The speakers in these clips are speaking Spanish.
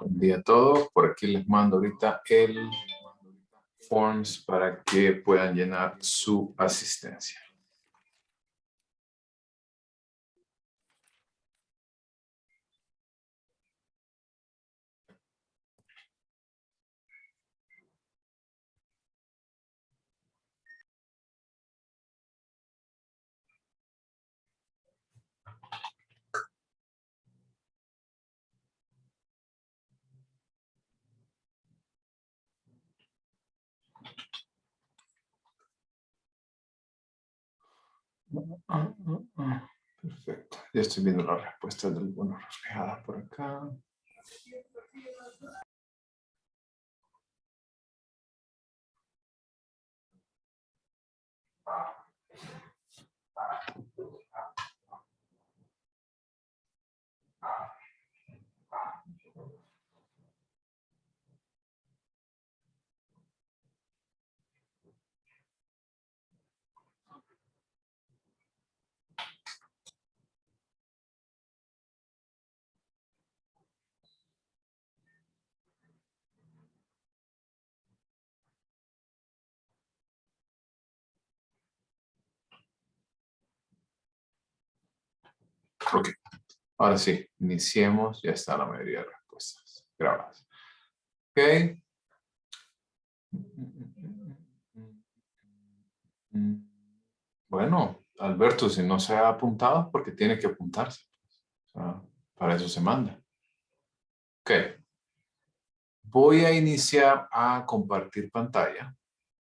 Buen día a todos. Por aquí les mando ahorita el forms para que puedan llenar su asistencia. Perfecto. Ya estoy viendo las respuestas de algunos reflejadas por acá. Ok. Ahora sí, iniciemos. Ya está la mayoría de respuestas grabadas. Ok. Bueno, Alberto, si no se ha apuntado, porque tiene que apuntarse. O sea, para eso se manda. Ok. Voy a iniciar a compartir pantalla.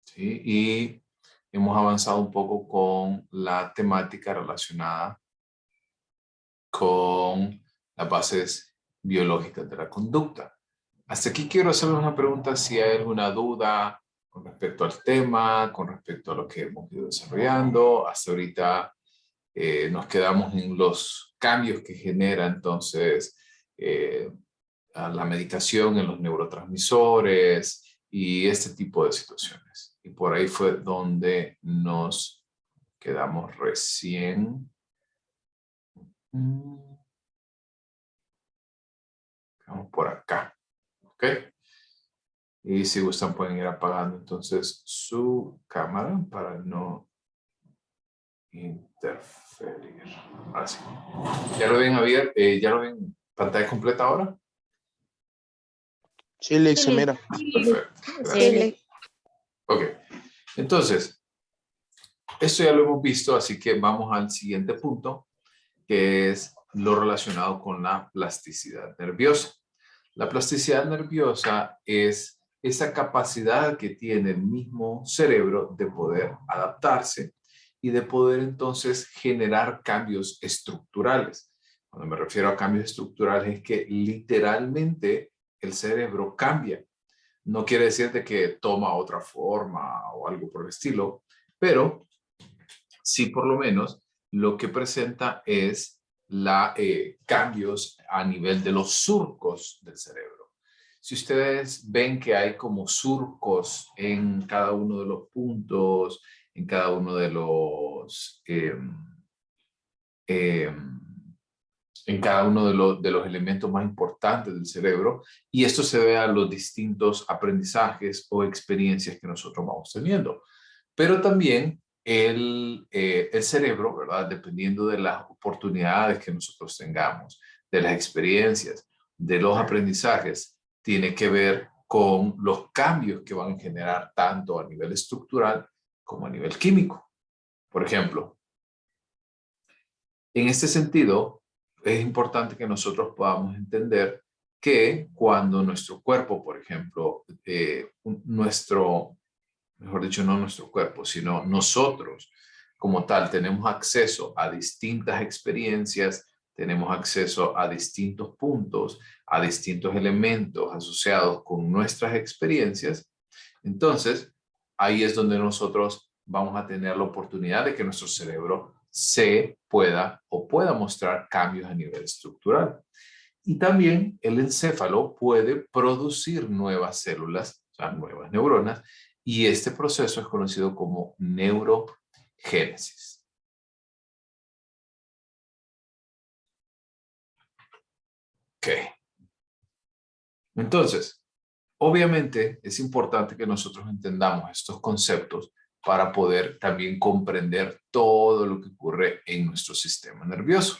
¿Sí? Y hemos avanzado un poco con la temática relacionada con las bases biológicas de la conducta. Hasta aquí quiero hacerles una pregunta si hay alguna duda con respecto al tema, con respecto a lo que hemos ido desarrollando. Hasta ahorita nos quedamos en los cambios que genera entonces a la medicación en los neurotransmisores y este tipo de situaciones. Y por ahí fue donde nos quedamos recién. Vamos por acá. ¿Ok? Y si gustan pueden ir apagando entonces su cámara para no interferir. Ahora sí. ¿Ya lo ven abierto? ¿Ya lo ven pantalla completa ahora? Sí, Lick, se mira. Perfecto. Gracias. Ok. Entonces, esto ya lo hemos visto, así que vamos al siguiente punto, que es lo relacionado con la plasticidad nerviosa. La plasticidad nerviosa es esa capacidad que tiene el mismo cerebro de poder adaptarse y de poder entonces generar cambios estructurales. Cuando me refiero a cambios estructurales es que literalmente el cerebro cambia. No quiere decir de que toma otra forma o algo por el estilo, pero sí por lo menos lo que presenta es cambios a nivel de los surcos del cerebro. Si ustedes ven que hay como surcos en cada uno de los puntos, en cada uno de los en cada uno de los elementos más importantes del cerebro, y esto se ve a los distintos aprendizajes o experiencias que nosotros vamos teniendo. Pero también el cerebro, ¿verdad? Dependiendo de las oportunidades que nosotros tengamos, de las experiencias, de los aprendizajes, tiene que ver con los cambios que van a generar tanto a nivel estructural como a nivel químico. Por ejemplo, en este sentido, es importante que nosotros podamos entender que cuando nuestro cuerpo, por ejemplo, mejor dicho, no nuestro cuerpo, sino nosotros como tal, tenemos acceso a distintas experiencias, tenemos acceso a distintos puntos, a distintos elementos asociados con nuestras experiencias. Entonces, ahí es donde nosotros vamos a tener la oportunidad de que nuestro cerebro se pueda o pueda mostrar cambios a nivel estructural. Y también el encéfalo puede producir nuevas células, o sea, nuevas neuronas, y este proceso es conocido como neurogénesis. Ok. Entonces, obviamente es importante que nosotros entendamos estos conceptos para poder también comprender todo lo que ocurre en nuestro sistema nervioso.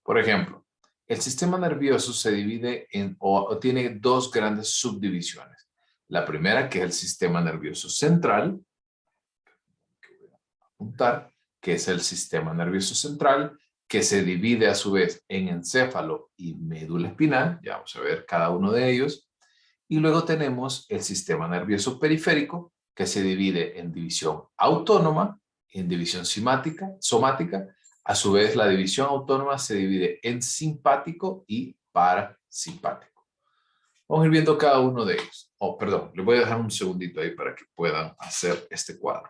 Por ejemplo, el sistema nervioso se divide en o tiene dos grandes subdivisiones. La primera, que es el sistema nervioso central, que voy a apuntar, que es el sistema nervioso central, que se divide a su vez en encéfalo y médula espinal. Ya vamos a ver cada uno de ellos. Y luego tenemos el sistema nervioso periférico, que se divide en división autónoma, en división somática. A su vez, la división autónoma se divide en simpático y parasimpático. Vamos a ir viendo cada uno de ellos. Oh, perdón, les voy a dejar un segundito ahí para que puedan hacer este cuadro.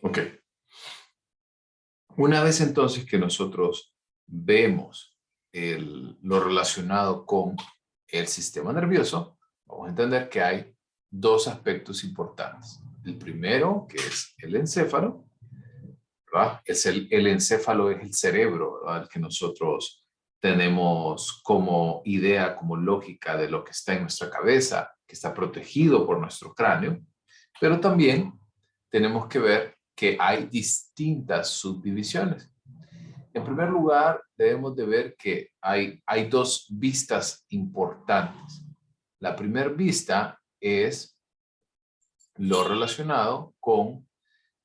Ok. Una vez entonces que nosotros vemos lo relacionado con el sistema nervioso, vamos a entender que hay dos aspectos importantes. El primero, que es el encéfalo, ¿verdad? El encéfalo es el cerebro, ¿verdad? El que nosotros tenemos como idea, como lógica de lo que está en nuestra cabeza, que está protegido por nuestro cráneo, pero también tenemos que ver que hay distintas subdivisiones. En primer lugar, debemos de ver que hay dos vistas importantes. La primera vista es lo relacionado con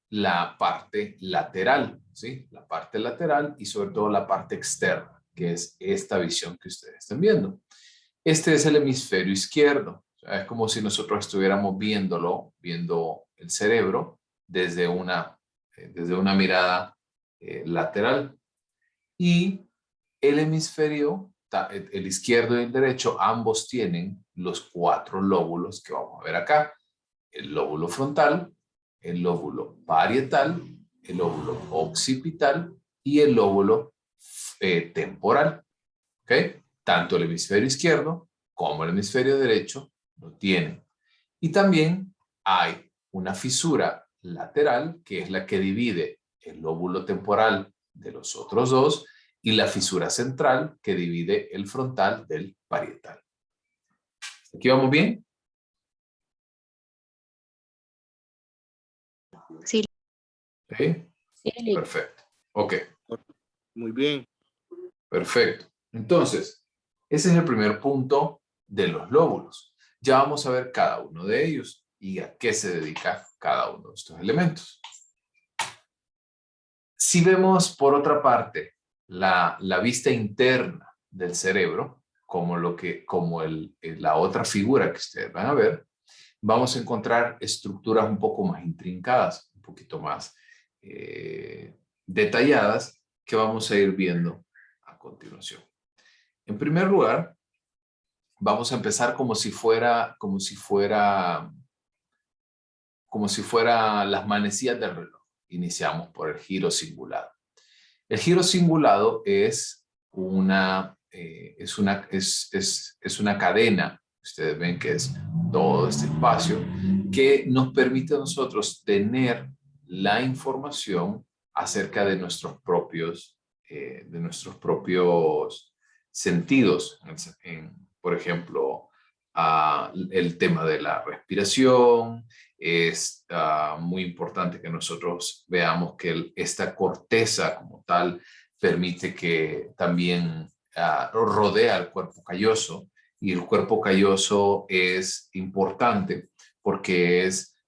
la parte lateral, ¿sí? La parte lateral y sobre todo la parte externa, que es esta visión que ustedes están viendo. Este es el hemisferio izquierdo. O sea, es como si nosotros estuviéramos viendo el cerebro desde una mirada lateral. Y el hemisferio, el izquierdo y el derecho, ambos tienen los 4 lóbulos que vamos a ver acá. El lóbulo frontal, el lóbulo parietal, el lóbulo occipital y el lóbulo temporal. ¿Ok? Tanto el hemisferio izquierdo como el hemisferio derecho lo tienen. Y también hay una fisura lateral, que es la que divide el lóbulo temporal de los otros dos, y la fisura central, que divide el frontal del parietal. ¿Aquí vamos bien? Sí. ¿Sí? Sí. Perfecto. Ok. Muy bien. Perfecto. Entonces, ese es el primer punto de los lóbulos. Ya vamos a ver cada uno de ellos y a qué se dedica cada uno de estos elementos. Si vemos, por otra parte, la vista interna del cerebro, como la otra figura que ustedes van a ver, vamos a encontrar estructuras un poco más intrincadas, un poquito más detalladas, que vamos a ir viendo a continuación. En primer lugar, vamos a empezar como si fuera las manecillas del reloj. Iniciamos por el giro cingulado. El giro cingulado es una cadena, ustedes ven que es todo este espacio, que nos permite a nosotros tener la información acerca de nuestros propios sentidos. Por ejemplo, el tema de la respiración. Es muy importante que nosotros veamos que esta corteza como tal permite que también rodea el cuerpo calloso, y el cuerpo calloso es importante porque es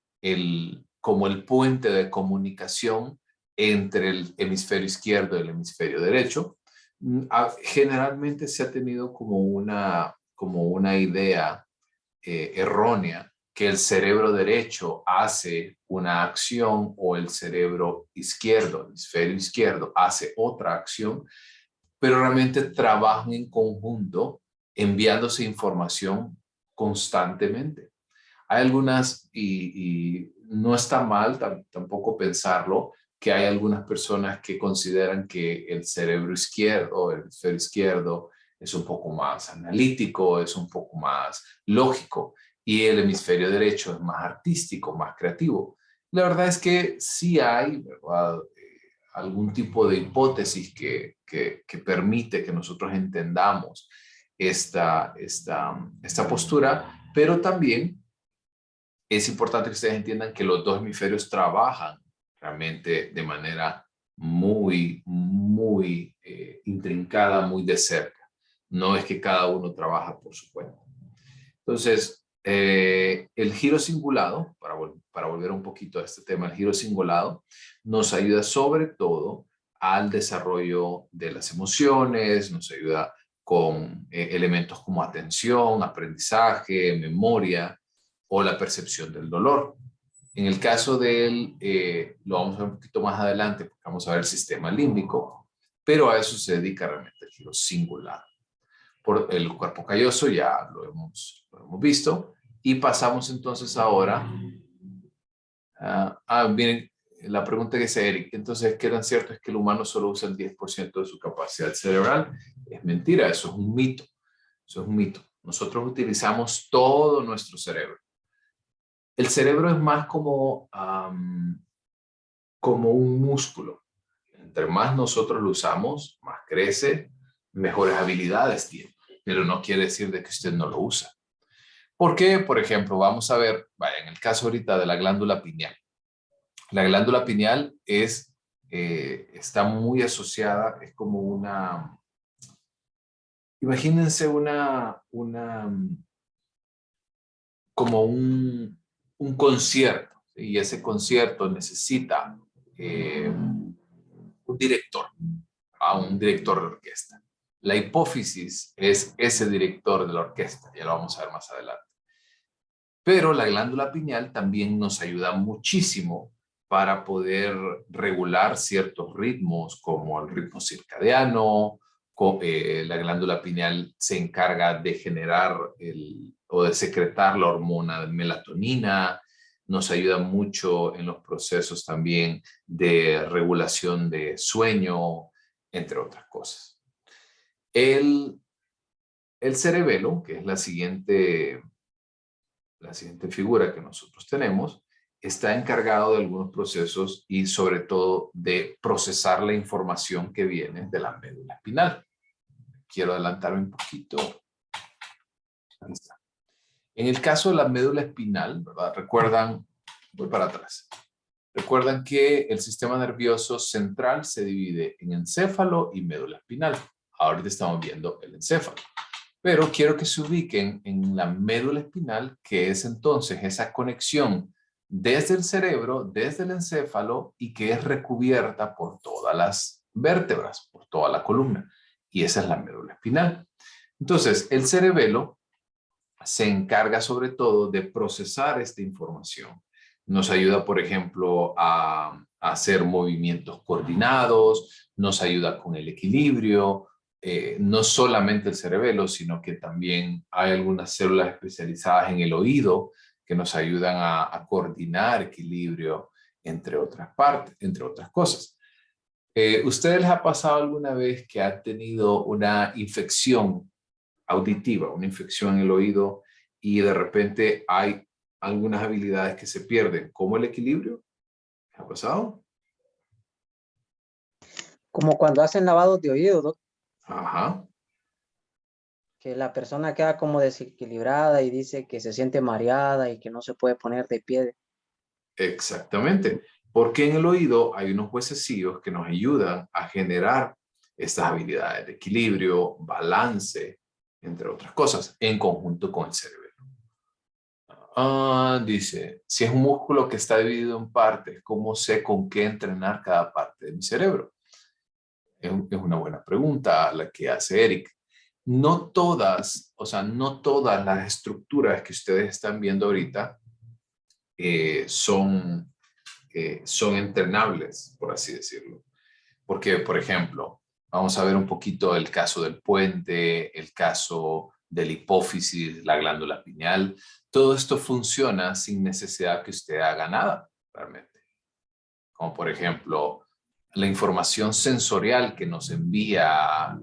como el puente de comunicación entre el hemisferio izquierdo y el hemisferio derecho. Generalmente se ha tenido como una idea errónea que el cerebro derecho hace una acción o el cerebro izquierdo, el hemisferio izquierdo, hace otra acción, pero realmente trabajan en conjunto enviándose información constantemente. Hay algunas, y no está mal tampoco pensarlo, que hay algunas personas que consideran que el cerebro izquierdo o el hemisferio izquierdo es un poco más analítico, es un poco más lógico, y el hemisferio derecho es más artístico, más creativo. La verdad es que sí hay, ¿verdad?, algún tipo de hipótesis que permite que nosotros entendamos esta postura, pero también es importante que ustedes entiendan que los dos hemisferios trabajan realmente de manera muy intrincada, muy de cerca. No es que cada uno trabaja por su cuenta. Entonces, el giro cingulado, para volver un poquito a este tema, el giro cingulado nos ayuda sobre todo al desarrollo de las emociones, nos ayuda con elementos como atención, aprendizaje, memoria o la percepción del dolor. En el caso del, lo vamos a ver un poquito más adelante, porque vamos a ver el sistema límbico, pero a eso se dedica realmente el giro cingulado. Por el cuerpo calloso ya lo hemos visto, y pasamos entonces ahora miren, la pregunta que hace Eric, entonces, ¿qué tan cierto es que el humano solo usa el 10% de su capacidad cerebral? Es mentira, eso es un mito. Eso es un mito. Nosotros utilizamos todo nuestro cerebro. El cerebro es más como un músculo. Entre más nosotros lo usamos, más crece, mejores habilidades tiene. Pero no quiere decir de que usted no lo usa. ¿Por qué? Por ejemplo, vamos a ver, vaya, en el caso ahorita de la glándula pineal. La glándula pineal está muy asociada, es como una, imagínense como un concierto, ¿sí? Y ese concierto necesita un director, un director de orquesta. La hipófisis es ese director de la orquesta, ya lo vamos a ver más adelante. Pero la glándula pineal también nos ayuda muchísimo para poder regular ciertos ritmos, como el ritmo circadiano. La glándula pineal se encarga de generar o de secretar la hormona de melatonina. Nos ayuda mucho en los procesos también de regulación de sueño, entre otras cosas. El cerebelo, que es la siguiente figura que nosotros tenemos, está encargado de algunos procesos y sobre todo de procesar la información que viene de la médula espinal. Quiero adelantarme un poquito. Ahí está. En el caso de la médula espinal, ¿verdad? Recuerdan, voy para atrás. Recuerdan que el sistema nervioso central se divide en encéfalo y médula espinal. Ahorita estamos viendo el encéfalo. Pero quiero que se ubiquen en la médula espinal, que es entonces esa conexión desde el cerebro, desde el encéfalo, y que es recubierta por todas las vértebras, por toda la columna. Y esa es la médula espinal. Entonces, el cerebelo se encarga sobre todo de procesar esta información. Nos ayuda, por ejemplo, a hacer movimientos coordinados, nos ayuda con el equilibrio. No solamente el cerebelo, sino que también hay algunas células especializadas en el oído que nos ayudan a coordinar equilibrio, entre otras cosas. ¿Ustedes les ha pasado alguna vez que han tenido una infección auditiva, una infección en el oído, y de repente hay algunas habilidades que se pierden, como el equilibrio? ¿Ha pasado? Como cuando hacen lavados de oído, doc, Ajá. que la persona queda como desequilibrada y dice que se siente mareada y que no se puede poner de pie. Exactamente. Porque en el oído hay unos huesecillos que nos ayudan a generar estas habilidades de equilibrio, balance, entre otras cosas, en conjunto con el cerebro. Dice, si es un músculo que está dividido en partes, ¿cómo sé con qué entrenar cada parte de mi cerebro? Es una buena pregunta la que hace Eric. No todas, no todas las estructuras que ustedes están viendo ahorita son entrenables, por así decirlo. Porque, por ejemplo, vamos a ver un poquito el caso del puente, el caso de la hipófisis, la glándula pineal. Todo esto funciona sin necesidad que usted haga nada, realmente. como por ejemplo la información sensorial que nos envía,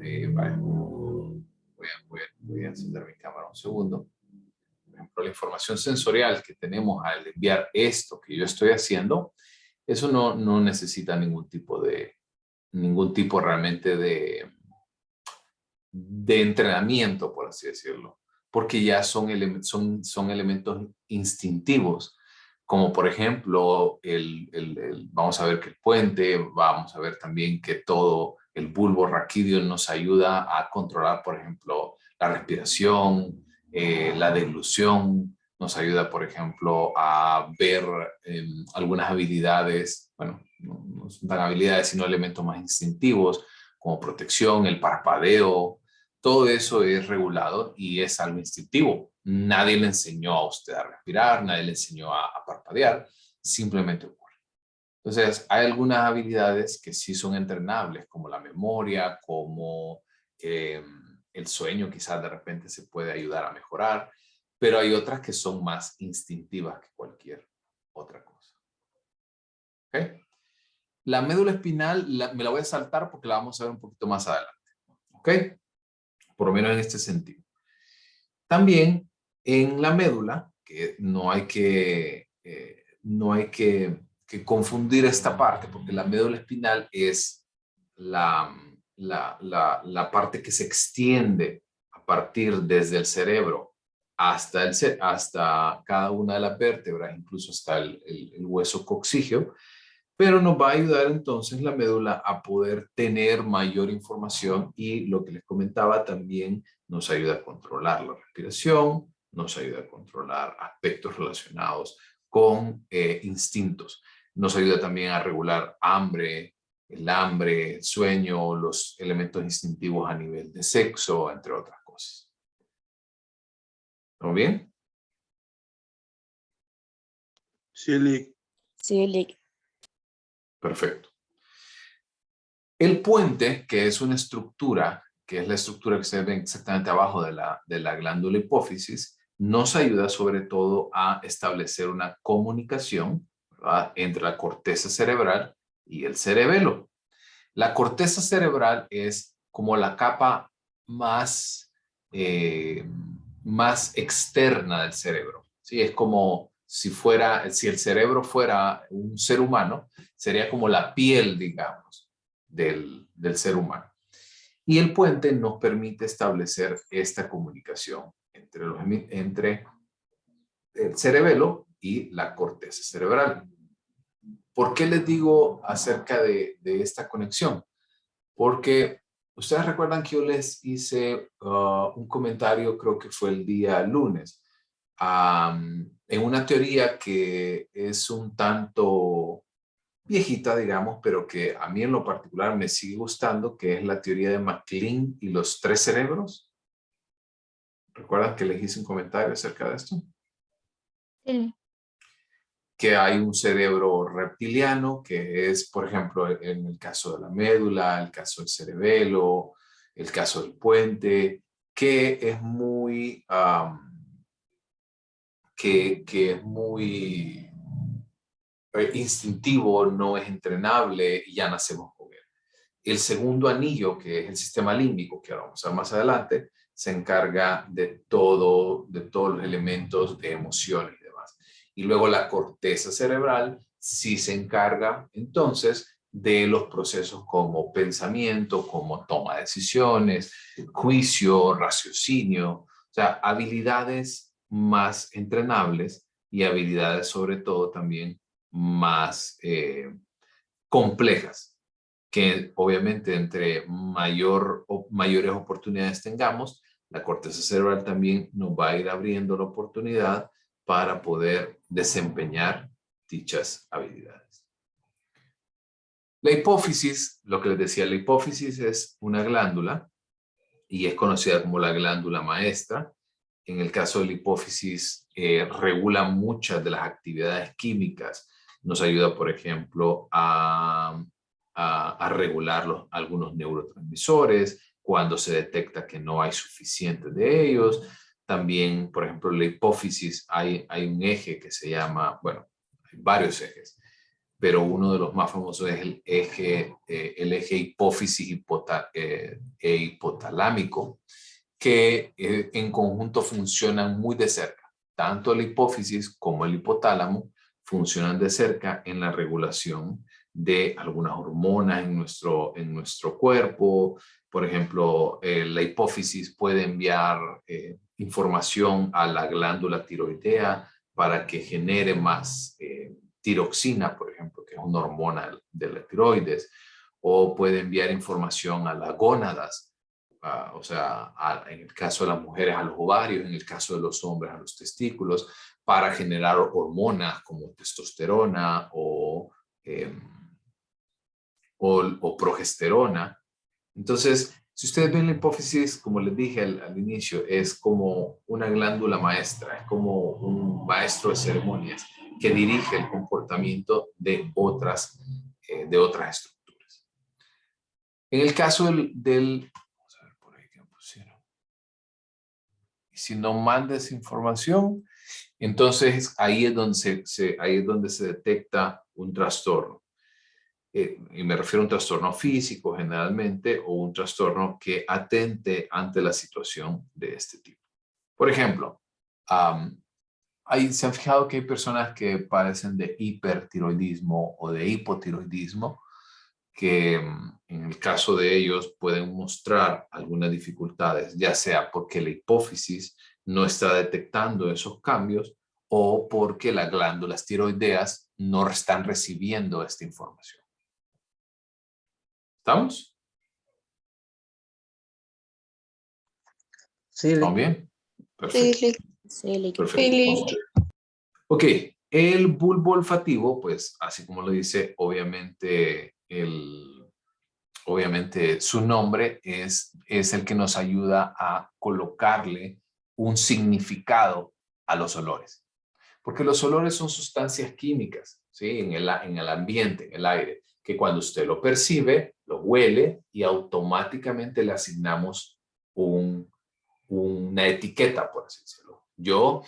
voy a encender mi cámara un segundo. Por ejemplo, la información sensorial que tenemos al enviar esto que yo estoy haciendo, eso no necesita ningún tipo realmente de entrenamiento, por así decirlo, porque ya son elementos instintivos, como por ejemplo, vamos a ver que el puente, vamos a ver también que todo el bulbo raquídeo nos ayuda a controlar, por ejemplo, la respiración, la deglución, nos ayuda, por ejemplo, a ver algunas habilidades, bueno, no son tan habilidades, sino elementos más instintivos, como protección, el parpadeo. Todo eso es regulado y es algo instintivo. Nadie le enseñó a usted a respirar, nadie le enseñó a parpadear, simplemente ocurre. Entonces, hay algunas habilidades que sí son entrenables, como la memoria, como el sueño, quizás de repente se puede ayudar a mejorar, pero hay otras que son más instintivas que cualquier otra cosa. ¿Ok? La médula espinal me la voy a saltar porque la vamos a ver un poquito más adelante. ¿Ok? Por lo menos en este sentido. También en la médula, que no hay que confundir esta parte, porque la médula espinal es la parte que se extiende a partir desde el cerebro hasta cada una de las vértebras, incluso hasta el hueso coxígeo, pero nos va a ayudar entonces la médula a poder tener mayor información y lo que les comentaba también nos ayuda a controlar la respiración, nos ayuda a controlar aspectos relacionados con instintos, nos ayuda también a regular el hambre, el sueño, los elementos instintivos a nivel de sexo, entre otras cosas. ¿Estamos bien? Sí, Lick. Sí, Lick. Perfecto. El puente, que es una estructura, que es la estructura que se ve exactamente abajo de la glándula hipófisis, nos ayuda sobre todo a establecer una comunicación, ¿verdad?, entre la corteza cerebral y el cerebelo. La corteza cerebral es como la capa más externa del cerebro, ¿sí? Es como si el cerebro fuera un ser humano, sería como la piel, digamos, del ser humano. Y el puente nos permite establecer esta comunicación entre el cerebelo y la corteza cerebral. ¿Por qué les digo acerca de esta conexión? Porque ustedes recuerdan que yo les hice un comentario, creo que fue el día lunes, en una teoría que es un tanto viejita, digamos, pero que a mí en lo particular me sigue gustando, que es la teoría de MacLean y los 3 cerebros. ¿Recuerdan que les hice un comentario acerca de esto? Sí. Que hay un cerebro reptiliano, que es, por ejemplo, en el caso de la médula, el caso del cerebelo, el caso del puente, que es muy, que es muy instintivo, no es entrenable y ya nacemos con él. El segundo anillo, que es el sistema límbico, que ahora vamos a ver más adelante, se encarga de todos los elementos de emociones y demás. Y luego la corteza cerebral sí se encarga entonces de los procesos como pensamiento, como toma de decisiones, juicio, raciocinio, o sea, habilidades más entrenables y habilidades sobre todo también más complejas, que obviamente entre mayores oportunidades tengamos, la corteza cerebral también nos va a ir abriendo la oportunidad para poder desempeñar dichas habilidades. La hipófisis, lo que les decía, la hipófisis es una glándula y es conocida como la glándula maestra. En el caso de la hipófisis, regula muchas de las actividades químicas. Nos ayuda, por ejemplo, a regular algunos neurotransmisores cuando se detecta que no hay suficientes de ellos. También, por ejemplo, en la hipófisis hay un eje que se llama, bueno, hay varios ejes, pero uno de los más famosos es el eje hipófisis e hipotalámico, que en conjunto funcionan muy de cerca. Tanto la hipófisis como el hipotálamo funcionan de cerca en la regulación de algunas hormonas en nuestro cuerpo. Por ejemplo, la hipófisis puede enviar información a la glándula tiroidea para que genere más tiroxina, por ejemplo, que es una hormona de la tiroides, o puede enviar información a las gónadas, o sea, en el caso de las mujeres a los ovarios, en el caso de los hombres a los testículos, para generar hormonas como testosterona o progesterona. Entonces, si ustedes ven la hipófisis, como les dije al inicio, es como una glándula maestra, es como un maestro de ceremonias que dirige el comportamiento de otras estructuras. En el caso vamos a ver por ahí qué me pusieron. Y si no mandas información, entonces ahí es donde se detecta un trastorno. Y me refiero a un trastorno físico generalmente o un trastorno que atente ante la situación de este tipo. Por ejemplo, ¿se han fijado que hay personas que padecen de hipertiroidismo o de hipotiroidismo? Que en el caso de ellos pueden mostrar algunas dificultades, ya sea porque la hipófisis no está detectando esos cambios o porque las glándulas tiroideas no están recibiendo esta información. ¿Estamos? Sí, ¿Estamos bien? Perfecto. Sí, Lick. Perfecto. Ok, el bulbo olfativo, pues así como lo dice, obviamente su nombre es el que nos ayuda a colocarle un significado a los olores. Porque los olores son sustancias químicas, ¿sí? En el ambiente, en el aire, que cuando usted lo percibe, lo huele y automáticamente le asignamos una etiqueta, por así decirlo. Yo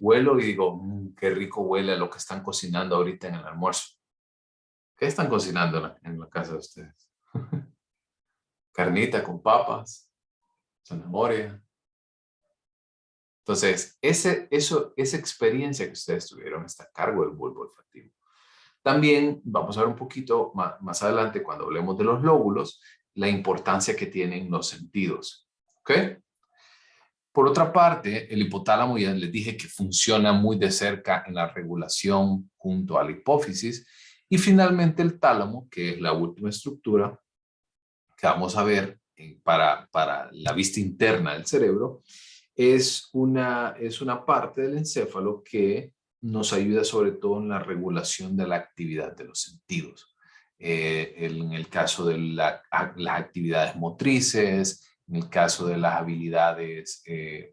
huelo y digo, qué rico huele a lo que están cocinando ahorita en el almuerzo. ¿Qué están cocinando en la casa de ustedes? Carnita con papas, zanahoria. Entonces, esa experiencia que ustedes tuvieron está a cargo del bulbo olfativo. También vamos a ver un poquito más adelante, cuando hablemos de los lóbulos, la importancia que tienen los sentidos. ¿Ok? Por otra parte, el hipotálamo ya les dije que funciona muy de cerca en la regulación junto a la hipófisis. Y finalmente el tálamo, que es la última estructura que vamos a ver para la vista interna del cerebro, es una parte del encéfalo que nos ayuda sobre todo en la regulación de la actividad de los sentidos. En el caso de las actividades motrices, en el caso de las habilidades del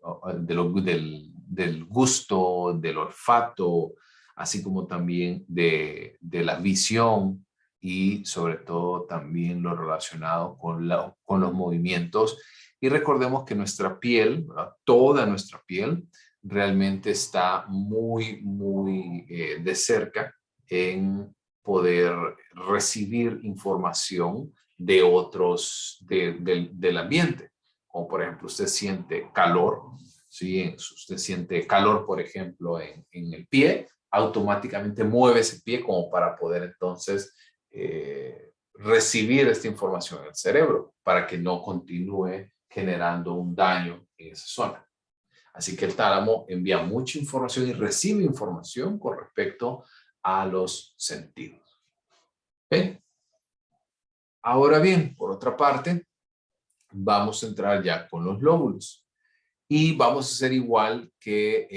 gusto, del olfato, así como también de la visión y sobre todo también lo relacionado con los movimientos. Y recordemos que nuestra piel, ¿verdad? Toda nuestra piel, realmente está muy, muy de cerca en poder recibir información de otros, del ambiente. Como por ejemplo, usted siente calor, ¿sí? Usted siente calor, por ejemplo, en el pie, automáticamente mueve ese pie como para poder entonces recibir esta información en el cerebro para que no continúe generando un daño en esa zona. Así que el tálamo envía mucha información y recibe información con respecto a los sentidos. ¿Okay? Ahora bien, por otra parte, vamos a entrar ya con los lóbulos. Y vamos a hacer igual que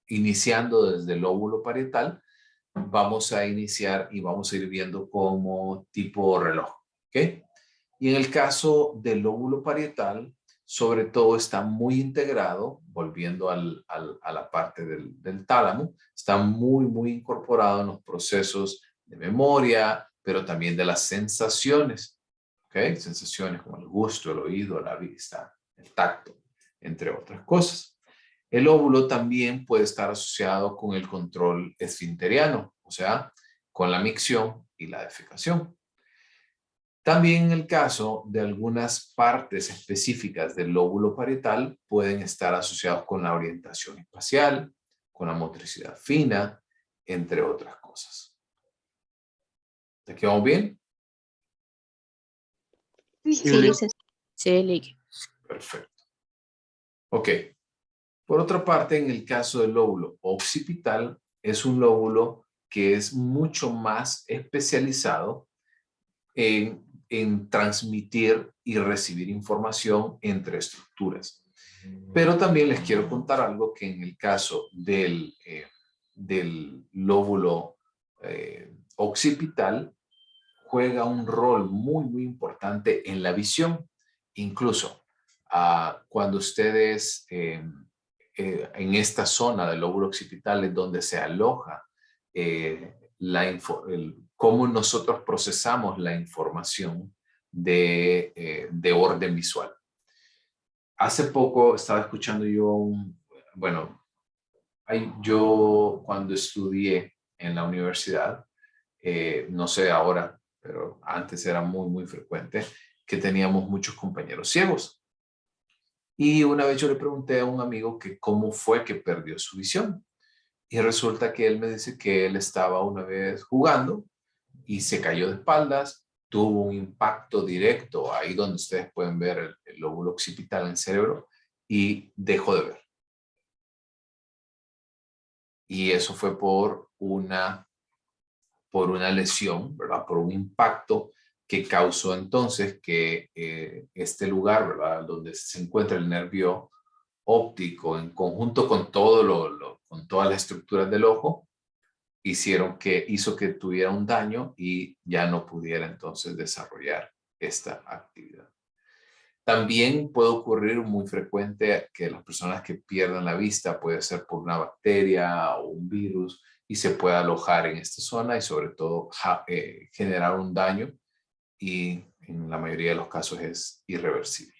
iniciando desde el lóbulo parietal, vamos a iniciar y vamos a ir viendo como tipo reloj. ¿Okay? Y en el caso del lóbulo parietal, sobre todo está muy integrado, volviendo a la parte del tálamo, está muy, muy incorporado en los procesos de memoria, pero también de las sensaciones. ¿Okay? Sensaciones como el gusto, el oído, la vista, el tacto, entre otras cosas. El óvulo también puede estar asociado con el control esfinteriano, o sea, con la micción y la defecación. También en el caso de algunas partes específicas del lóbulo parietal pueden estar asociados con la orientación espacial, con la motricidad fina, entre otras cosas. ¿Te quedamos bien? Sí, licenciado. Sí, Lick. Perfecto. Ok. Por otra parte, en el caso del lóbulo occipital, es un lóbulo que es mucho más especializado en transmitir y recibir información entre estructuras. Pero también les quiero contar algo que en el caso del lóbulo occipital juega un rol muy, muy importante en la visión. Incluso cuando ustedes en esta zona del lóbulo occipital es donde se aloja cómo nosotros procesamos la información de orden visual. Hace poco estaba escuchando yo yo cuando estudié en la universidad, no sé ahora, pero antes era muy, muy frecuente que teníamos muchos compañeros ciegos. Y una vez yo le pregunté a un amigo que cómo fue que perdió su visión. Y resulta que él me dice que él estaba una vez jugando y se cayó de espaldas, tuvo un impacto directo ahí donde ustedes pueden ver el lóbulo occipital en el cerebro y dejó de ver. Y eso fue por una lesión, ¿verdad? Por un impacto que causó entonces que este lugar, ¿verdad? Donde se encuentra el nervio óptico en conjunto con con todas las estructuras del ojo, hizo que tuviera un daño y ya no pudiera entonces desarrollar esta actividad. También puede ocurrir muy frecuente que las personas que pierdan la vista puede ser por una bacteria o un virus y se puede alojar en esta zona y sobre todo generar un daño y en la mayoría de los casos es irreversible.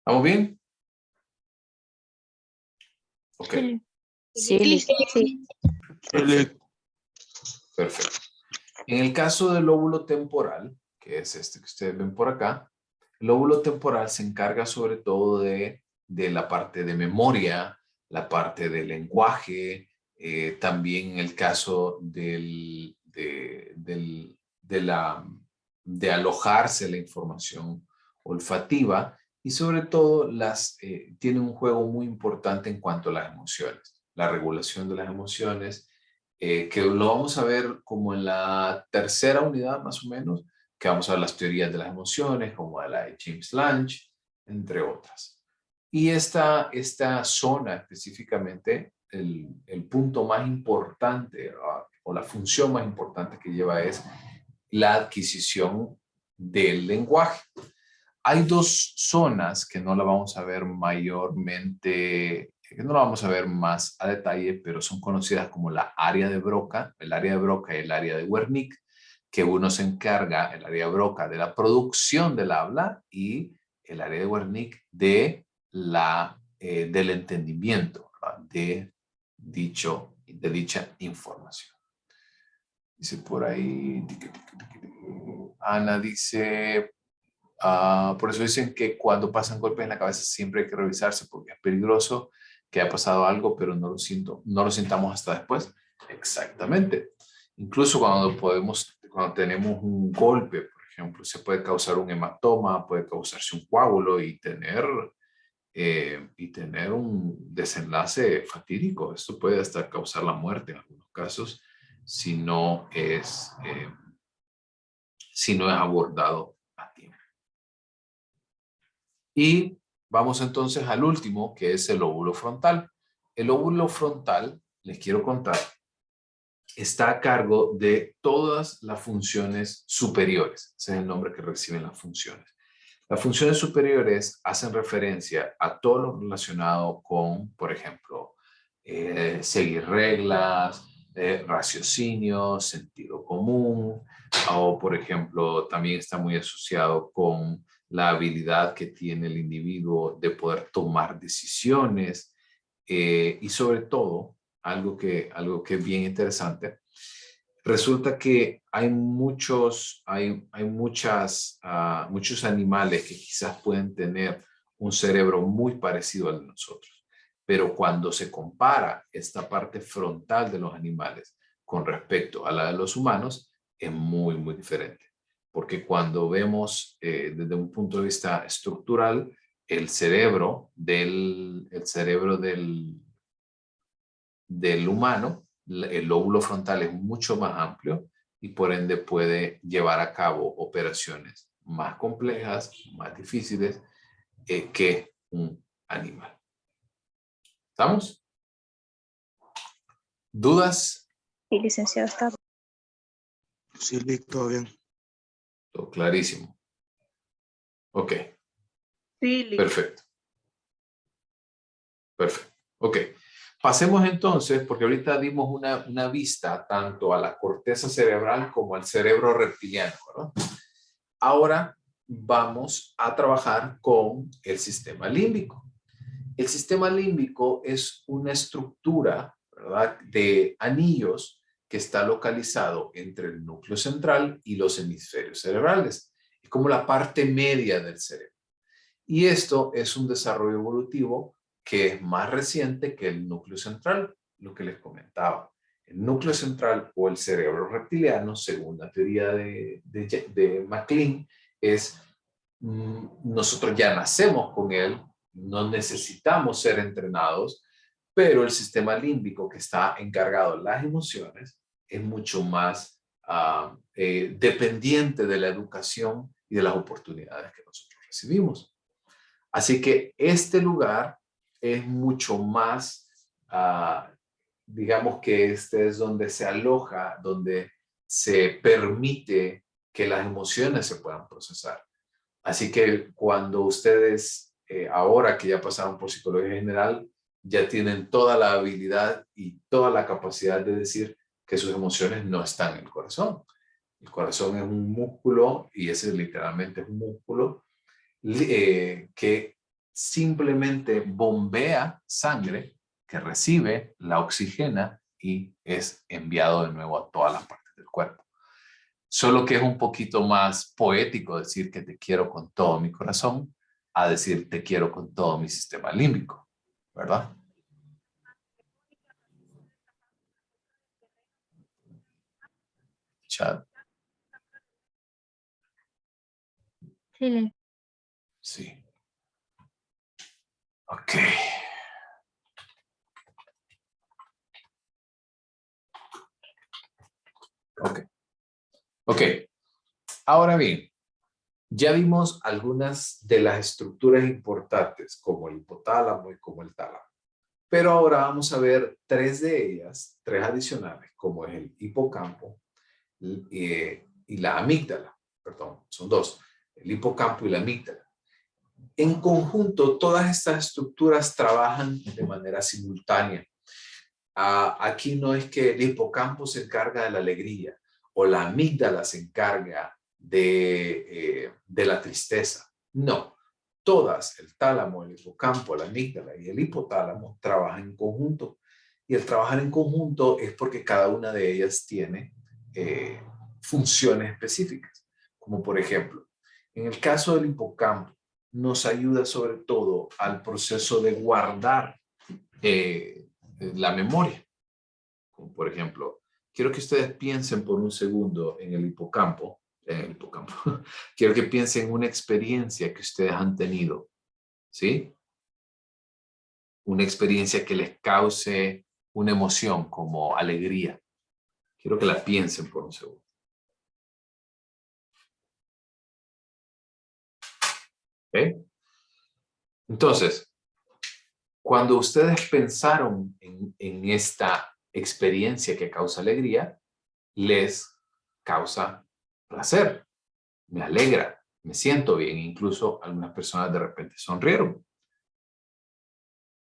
¿Vamos bien? Ok. Sí, Lick. Sí. Perfecto. Perfecto. En el caso del lóbulo temporal, que es este que ustedes ven por acá, el lóbulo temporal se encarga sobre todo de la parte de memoria, la parte del lenguaje, también en el caso de alojarse la información olfativa y sobre todo tiene un juego muy importante en cuanto a las emociones, la regulación de las emociones, que lo vamos a ver como en la tercera unidad más o menos, que vamos a ver las teorías de las emociones, como la de James Lange, entre otras. Y esta zona específicamente, el punto más importante o la función más importante que lleva es la adquisición del lenguaje. Hay dos zonas que no la vamos a ver mayormente, que no la vamos a ver más a detalle, pero son conocidas como la área de Broca, el área de Broca y el área de Wernicke, que uno se encarga, el área de Broca, de la producción del habla y el área de Wernicke del entendimiento, ¿verdad? de dicha información. Dice por ahí, Ana dice, por eso dicen que cuando pasan golpes en la cabeza siempre hay que revisarse porque es peligroso que haya pasado algo, pero no lo sintamos hasta después. Exactamente. Incluso cuando tenemos un golpe, por ejemplo, se puede causar un hematoma, puede causarse un coágulo y tener un desenlace fatídico. Esto puede hasta causar la muerte en algunos casos si no es abordado a tiempo. Y vamos entonces al último, que es el lóbulo frontal. El lóbulo frontal, les quiero contar, está a cargo de todas las funciones superiores. Ese es el nombre que reciben las funciones. Las funciones superiores hacen referencia a todo lo relacionado con, por ejemplo, seguir reglas, raciocinio, sentido común, o por ejemplo, también está muy asociado con la habilidad que tiene el individuo de poder tomar decisiones y sobre todo, algo que es bien interesante, resulta que hay muchos animales que quizás pueden tener un cerebro muy parecido al de nosotros, pero cuando se compara esta parte frontal de los animales con respecto a la de los humanos, es muy, muy diferente. Porque cuando vemos desde un punto de vista estructural, el cerebro del humano, el lóbulo frontal es mucho más amplio y por ende puede llevar a cabo operaciones más complejas, más difíciles que un animal. ¿Estamos? ¿Dudas? Sí, licenciado, está. Sí, Lick, todo bien. Todo clarísimo. Ok. Sí, Lick. Perfecto. Perfecto. Ok. Pasemos entonces, porque ahorita dimos una vista tanto a la corteza cerebral como al cerebro reptiliano, ¿verdad? Ahora vamos a trabajar con el sistema límbico. El sistema límbico es una estructura, ¿verdad?, de anillos que está localizado entre el núcleo central y los hemisferios cerebrales. Es como la parte media del cerebro. Y esto es un desarrollo evolutivo que es más reciente que el núcleo central, lo que les comentaba. El núcleo central o el cerebro reptiliano, según la teoría de MacLean, es nosotros ya nacemos con él, no necesitamos ser entrenados, pero el sistema límbico que está encargado de las emociones es mucho más dependiente de la educación y de las oportunidades que nosotros recibimos. Así que este lugar es mucho más, digamos que este es donde se aloja, donde se permite que las emociones se puedan procesar. Así que cuando ustedes, ahora que ya pasaron por psicología general, ya tienen toda la habilidad y toda la capacidad de decir que sus emociones no están en el corazón. El corazón es un músculo y ese literalmente es un músculo que simplemente bombea sangre, que recibe, la oxigena y es enviado de nuevo a todas las partes del cuerpo. Solo que es un poquito más poético decir que te quiero con todo mi corazón a decir te quiero con todo mi sistema límbico, ¿verdad? Chat. Sí. Sí. Ok. Ok. Ok. Ahora bien, ya vimos algunas de las estructuras importantes como el hipotálamo y como el tálamo. Pero ahora vamos a ver tres de ellas, tres adicionales, como es el hipocampo y la amígdala. Perdón, son dos, el hipocampo y la amígdala. En conjunto, todas estas estructuras trabajan de manera simultánea. Aquí no es que el hipocampo se encarga de la alegría o la amígdala se encarga de la tristeza. No, todas, el tálamo, el hipocampo, la amígdala y el hipotálamo trabajan en conjunto. Y el trabajar en conjunto es porque cada una de ellas tiene funciones específicas. Como por ejemplo, en el caso del hipocampo, nos ayuda sobre todo al proceso de guardar la memoria. Como por ejemplo, quiero que ustedes piensen por un segundo en el hipocampo. Quiero que piensen en una experiencia que ustedes han tenido, ¿sí? Una experiencia que les cause una emoción como alegría. Quiero que la piensen por un segundo. ¿Ok? Entonces, cuando ustedes pensaron en esta experiencia que causa alegría, les causa placer, me alegra, me siento bien, incluso algunas personas de repente sonrieron.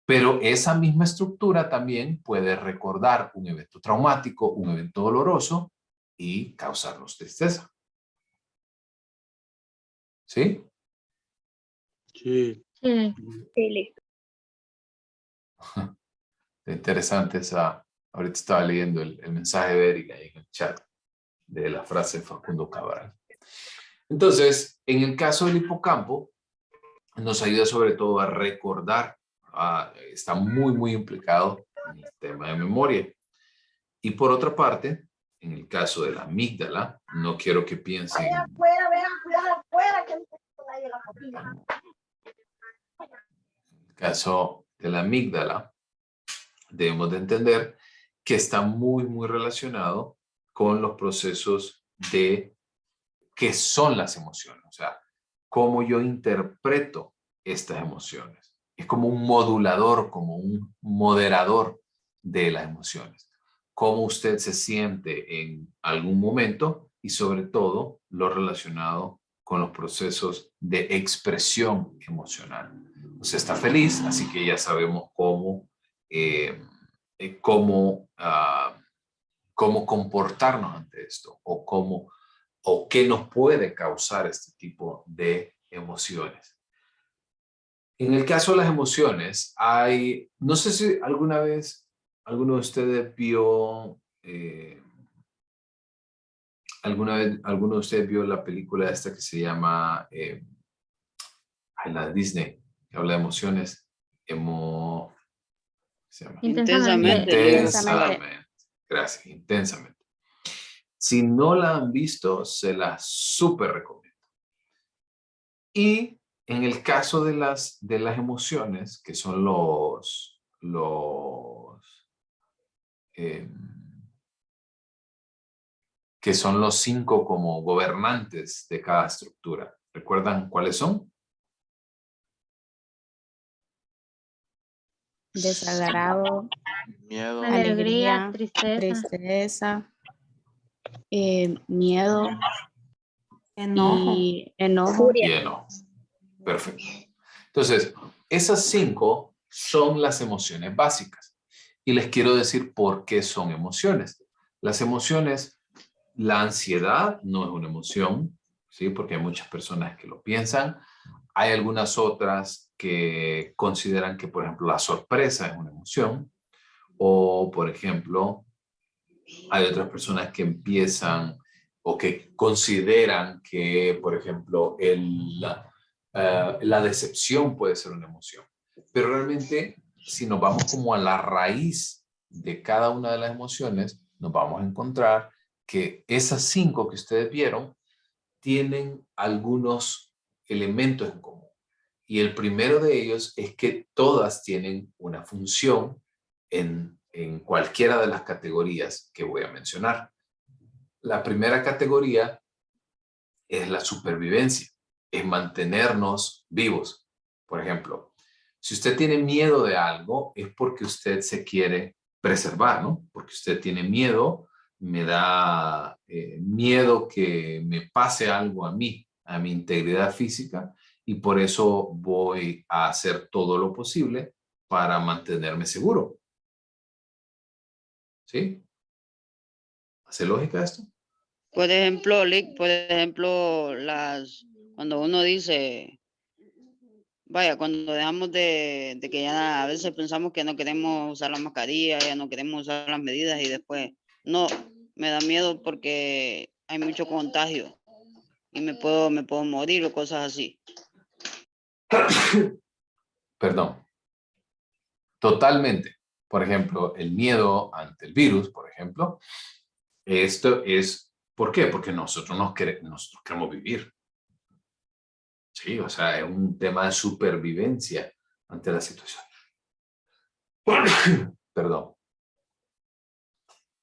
Pero esa misma estructura también puede recordar un evento traumático, un evento doloroso y causarnos tristeza. ¿Sí? Sí. Sí. Sí, listo. Interesante esa. Ahorita estaba leyendo el mensaje de Erika ahí en el chat de la frase de Facundo Cabral. Entonces, en el caso del hipocampo, nos ayuda sobre todo a recordar, está muy implicado en el tema de memoria. Y por otra parte, en el caso de la amígdala, no quiero que piensen... En el caso de la amígdala, debemos de entender que está muy relacionado con los procesos de qué son las emociones, o sea, cómo yo interpreto estas emociones. Es como un modulador, como un moderador de las emociones. Cómo usted se siente en algún momento y sobre todo lo relacionado con los procesos de expresión emocional. Usted está feliz, así que ya sabemos cómo comportarnos ante esto o qué nos puede causar este tipo de emociones. En el caso de las emociones, no sé si alguna vez alguno de ustedes vio, alguno de ustedes vio la película esta que se llama, la de Disney, que habla de emociones, ¿qué se llama? Intensamente. Intensamente. Gracias, intensamente. Si no la han visto, se la súper recomiendo. Y en el caso de las emociones, que son que son los 5 como gobernantes de cada estructura. ¿Recuerdan cuáles son? Desagrado, Miedo. Alegría, alegría, tristeza. tristeza, miedo Enojo. y enojo. Furia. Y enojo. Perfecto. Entonces, esas 5 son las emociones básicas. Y les quiero decir por qué son emociones. Las emociones, la ansiedad no es una emoción, ¿sí? Porque hay muchas personas que lo piensan. Hay algunas otras que consideran que, por ejemplo, la sorpresa es una emoción. O, por ejemplo, hay otras personas que empiezan o que consideran que, por ejemplo, la decepción puede ser una emoción. Pero realmente, si nos vamos como a la raíz de cada una de las emociones, nos vamos a encontrar que esas 5 que ustedes vieron tienen algunos elementos en común. Y el primero de ellos es que todas tienen una función en cualquiera de las categorías que voy a mencionar. La primera categoría es la supervivencia, es mantenernos vivos. Por ejemplo, si usted tiene miedo de algo, es porque usted se quiere preservar, ¿no? Porque usted tiene miedo, me da miedo que me pase algo a mí, a mi integridad física, y por eso voy a hacer todo lo posible para mantenerme seguro. ¿Sí? ¿Hace lógica esto? Por ejemplo, cuando uno dice, vaya, cuando dejamos de que ya a veces pensamos que no queremos usar la mascarilla, ya no queremos usar las medidas y después, no, me da miedo porque hay mucho contagio y me puedo morir o cosas así. Perdón. Totalmente. Por ejemplo, el miedo ante el virus, por ejemplo, esto es, ¿por qué? Porque nosotros queremos vivir. Sí, o sea, es un tema de supervivencia ante la situación. Perdón.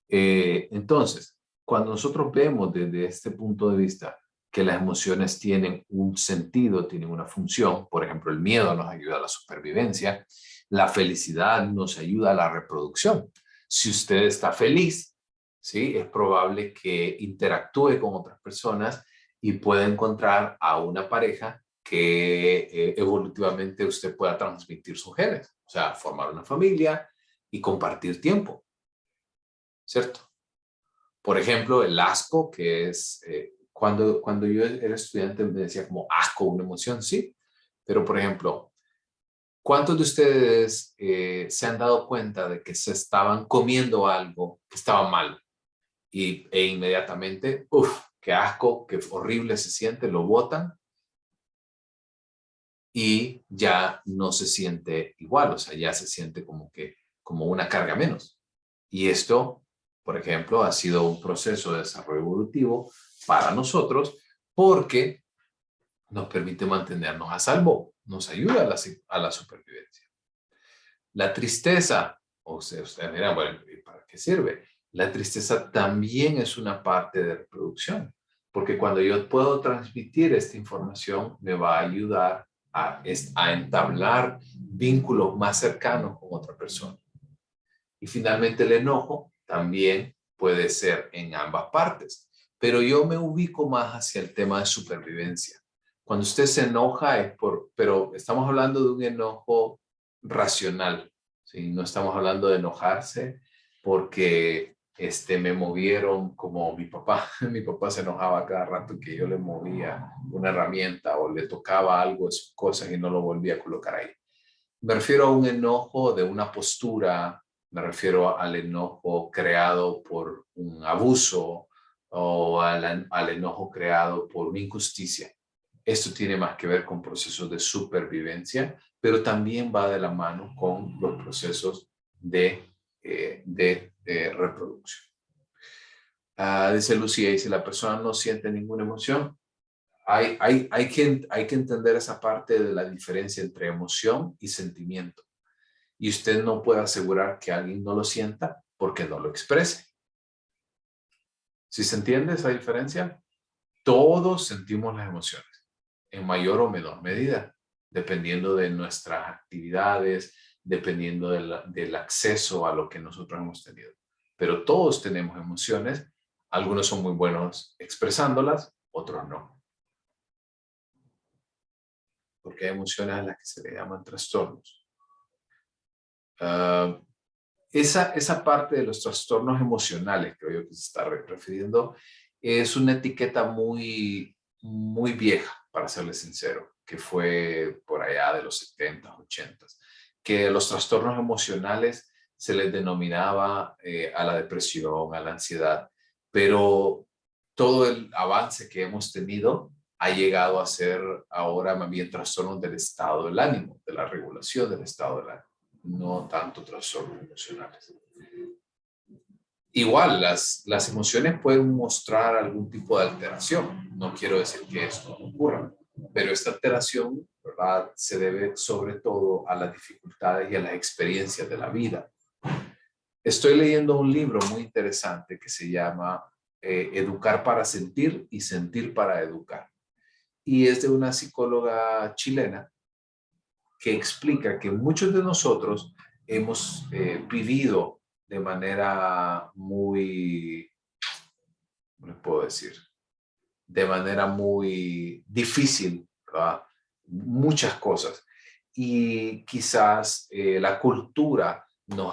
Entonces, cuando nosotros vemos desde este punto de vista que las emociones tienen un sentido, tienen una función, por ejemplo, el miedo nos ayuda a la supervivencia, la felicidad nos ayuda a la reproducción. Si usted está feliz, ¿sí? Es probable que interactúe con otras personas y pueda encontrar a una pareja que evolutivamente usted pueda transmitir sus genes, o sea, formar una familia y compartir tiempo, ¿cierto? Por ejemplo, el asco, que es, cuando yo era estudiante me decía como asco, una emoción, sí, Pero, por ejemplo, ¿cuántos de ustedes se han dado cuenta de que se estaban comiendo algo que estaba mal? E inmediatamente, uff, qué asco, qué horrible se siente, lo botan y ya no se siente igual, o sea, ya se siente como una carga menos. Y esto, por ejemplo, ha sido un proceso de desarrollo evolutivo para nosotros porque nos permite mantenernos a salvo, nos ayuda a la supervivencia. La tristeza, o sea, ustedes dirán, bueno, ¿para qué sirve? La tristeza también es una parte de reproducción, porque cuando yo puedo transmitir esta información, me va a ayudar a entablar vínculos más cercanos con otra persona. Y finalmente el enojo también puede ser en ambas partes, pero yo me ubico más hacia el tema de supervivencia. Cuando usted se enoja pero estamos hablando de un enojo racional, ¿sí? No estamos hablando de enojarse porque me movieron como mi papá. Mi papá se enojaba cada rato que yo le movía una herramienta o le tocaba algo de sus cosas y no lo volvía a colocar ahí. Me refiero a un enojo de una postura, me refiero al enojo creado por un abuso o al enojo creado por una injusticia. Esto tiene más que ver con procesos de supervivencia, pero también va de la mano con los procesos de reproducción. Dice Lucía, dice, la persona no siente ninguna emoción. Hay que entender esa parte de la diferencia entre emoción y sentimiento. Y usted no puede asegurar que alguien no lo sienta porque no lo exprese. ¿Sí se entiende esa diferencia? Todos sentimos las emociones en mayor o menor medida, dependiendo de nuestras actividades, dependiendo del acceso a lo que nosotros hemos tenido. Pero todos tenemos emociones. Algunos son muy buenos expresándolas, otros no. Porque hay emociones a las que se le llaman trastornos. Esa parte de los trastornos emocionales, creo yo que se está refiriendo, es una etiqueta muy, muy vieja, para serles sincero, que fue por allá de los 70s, 80s, que los trastornos emocionales se les denominaba a la depresión, a la ansiedad, pero todo el avance que hemos tenido ha llegado a ser ahora más bien trastornos del estado del ánimo, de la regulación del estado del ánimo, no tanto trastornos emocionales. Igual, las emociones pueden mostrar algún tipo de alteración. No quiero decir que esto no ocurra, pero esta alteración, ¿verdad?, se debe sobre todo a las dificultades y a las experiencias de la vida. Estoy leyendo un libro muy interesante que se llama Educar para sentir y sentir para educar. Y es de una psicóloga chilena que explica que muchos de nosotros hemos vivido de manera muy, ¿cómo les puedo decir? De manera muy difícil, ¿verdad? Muchas cosas. Y quizás la cultura nos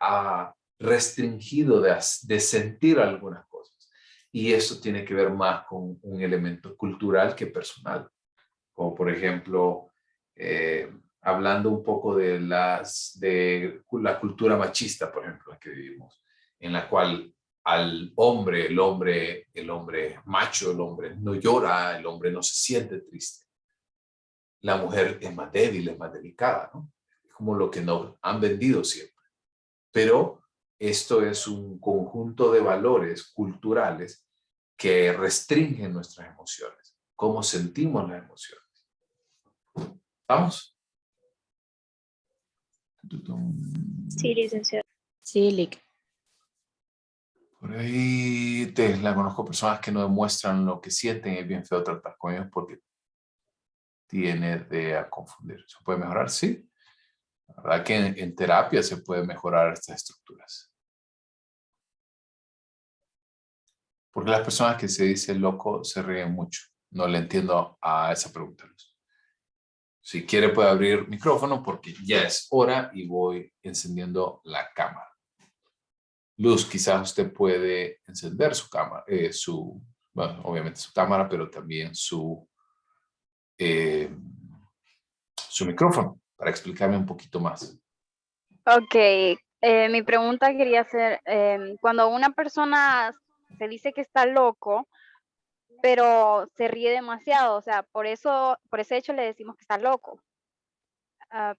ha restringido de sentir algunas cosas. Y eso tiene que ver más con un elemento cultural que personal. Como por ejemplo, hablando un poco de la cultura machista, por ejemplo, en la que vivimos, en la cual el hombre macho, el hombre no llora, el hombre no se siente triste. La mujer es más débil, es más delicada, ¿no? Es como lo que nos han vendido siempre. Pero esto es un conjunto de valores culturales que restringen nuestras emociones, cómo sentimos las emociones. ¿Vamos? Sí, licenciado. Sí, Lic. Por ahí la conozco personas que no demuestran lo que sienten. Es bien feo tratar con ellos porque tiene a confundir. ¿Se puede mejorar? Sí. La verdad que en terapia se puede mejorar estas estructuras. Porque las personas que se dicen loco se ríen mucho. No le entiendo a esa pregunta, Luz. Si quiere puede abrir micrófono porque ya es hora y voy encendiendo la cámara. Luz, quizás usted puede encender su cámara, bueno, obviamente su cámara, pero también su su micrófono para explicarme un poquito más. Ok, mi pregunta quería ser, cuando una persona se dice que está loco, pero se ríe demasiado, o sea, por ese hecho le decimos que está loco.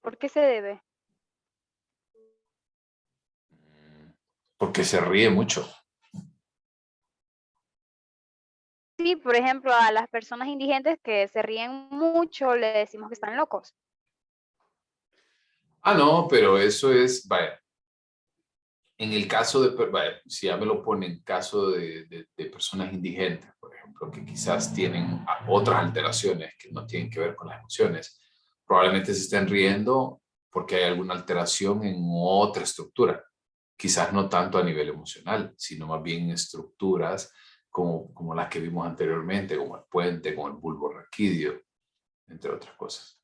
¿Por qué se debe? Porque se ríe mucho. Sí, por ejemplo, a las personas indigentes que se ríen mucho le decimos que están locos. Ah, no, pero eso es, vaya, en el caso de, vaya, si ya me lo pone en caso de personas indigentes, por ejemplo, que quizás tienen otras alteraciones que no tienen que ver con las emociones, probablemente se estén riendo porque hay alguna alteración en otra estructura. Quizás no tanto a nivel emocional, sino más bien en estructuras como las que vimos anteriormente, como el puente, como el bulbo raquídeo, entre otras cosas.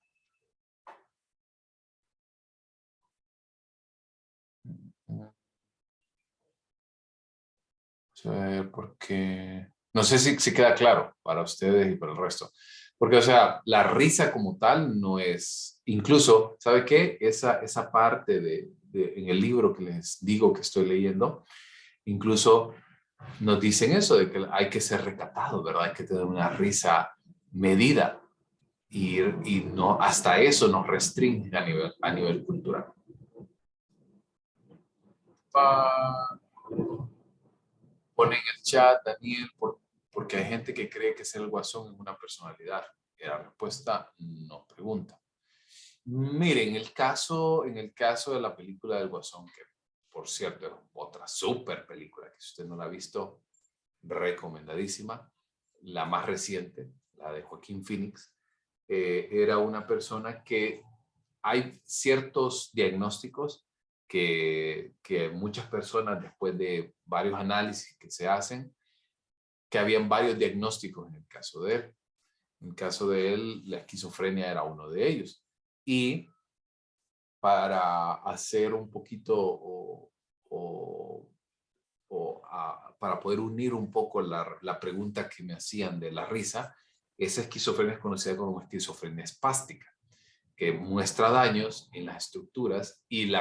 Porque no sé si queda claro para ustedes y para el resto. Porque, o sea, la risa como tal no es, incluso, ¿sabe qué? Esa parte en el libro que les digo que estoy leyendo, incluso nos dicen eso, de que hay que ser recatado, ¿verdad? Hay que tener una risa medida y no, hasta eso nos restringe a nivel cultural. Pone en el chat, Daniel, porque hay gente que cree que ser el guasón es una personalidad. Y la respuesta no pregunta. Miren, en el caso de la película del Guasón, que por cierto es otra súper película, que si usted no la ha visto, recomendadísima, la más reciente, la de Joaquín Phoenix, era una persona que hay ciertos diagnósticos que muchas personas, después de varios análisis que se hacen, que habían varios diagnósticos en el caso de él. En el caso de él, la esquizofrenia era uno de ellos. Y para hacer un poquito para poder unir un poco la pregunta que me hacían de la risa, esa esquizofrenia es conocida como esquizofrenia espástica, que muestra daños en las estructuras y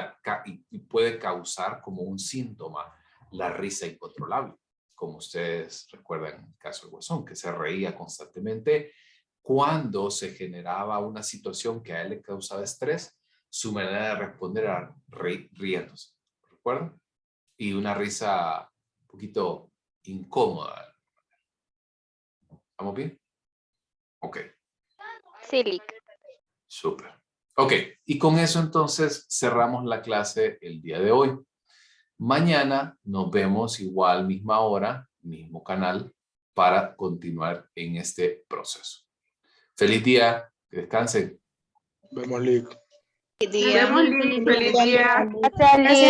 puede causar como un síntoma la risa incontrolable, como ustedes recuerdan en el caso del Guasón, que se reía constantemente cuando se generaba una situación que a él le causaba estrés. Su manera de responder era riéndose, ¿recuerdan? Y una risa un poquito incómoda. ¿Estamos bien? Ok. Sí, Lick. Súper. Ok, y con eso entonces cerramos la clase el día de hoy. Mañana nos vemos igual, misma hora, mismo canal, para continuar en este proceso. Feliz día, que descansen. Vemos, Lick. Nos vemos, Lick. Feliz día. Gracias, Lick.